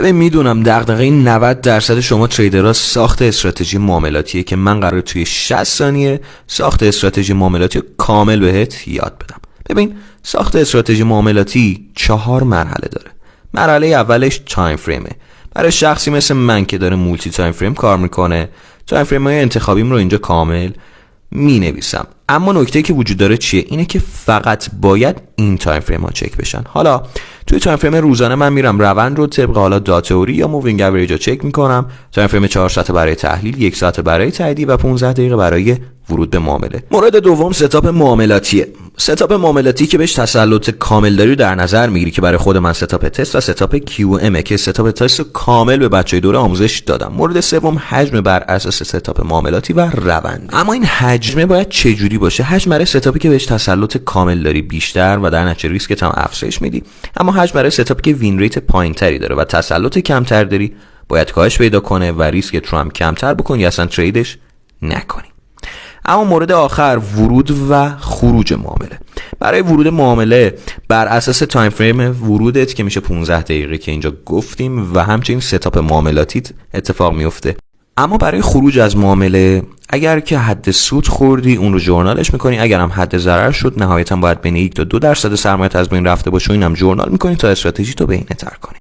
ببین میدونم دغدغه 90% شما تریدرها ساخت استراتژی معاملاتیه که من قراره توی 60 ثانیه ساخت استراتژی معاملاتی کامل بهت یاد بدم. ببین ساخت استراتژی معاملاتی 4 مرحله داره. مرحله اولش تایم فریمه. برای شخصی مثل من که داره مولتی تایم فریم کار میکنه، تایم فریم های انتخابیم رو اینجا کامل می نویسم. اما نکته که وجود داره چیه؟ اینه که فقط باید این تایم فریم ها چک بشن. حالا توی تایم فریم روزانه من میرم روند رو طبق حالا داتئوری یا مووینگ اوریج رو چک میکنم. تایم فریم 4 ساعت برای تحلیل، 1 ساعت برای تایید و 15 دقیقه برای ورود به معامله. مورد دوم ستاپ معاملاتیه. ستاپ معاملاتی که بهش تسلط کامل داری در نظر میگیری که برای خود من ستاپ تست و ستاپ کیو ام که ستاپ تست کامل به بچهای دوره آموزش دادم. مورد سوم حجم بر اساس ستاپ معاملاتی و روند. اما این حجم باید چه جوری باشه؟ حجم برای ستاپی که بهش تسلط کامل داری بیشتر و در نتیجه ریسکت هم افزایش میدی. اما حجم برای ستاپی که وین ریت پایینتری داره و تسلط کمتر داری باید کاهش پیدا کنه و ریسکت رو هم کمتر بکنی یا اصلا تریدش نکنی. اما مورد آخر ورود و خروج معامله. برای ورود معامله بر اساس تایم فریم ورودت که میشه 15 دقیقه که اینجا گفتیم و همچنین ستاپ معاملاتیت اتفاق میفته. اما برای خروج از معامله اگر که حد سود خوردی اون رو ژورنالش میکنی، اگر هم حد ضرر شد نهایتا باید بین 1 تا 2% سرمایه‌ت از بین رفته باشه، اینم ژورنال میکنی تا استراتژی تو بهینه‌تر کنی.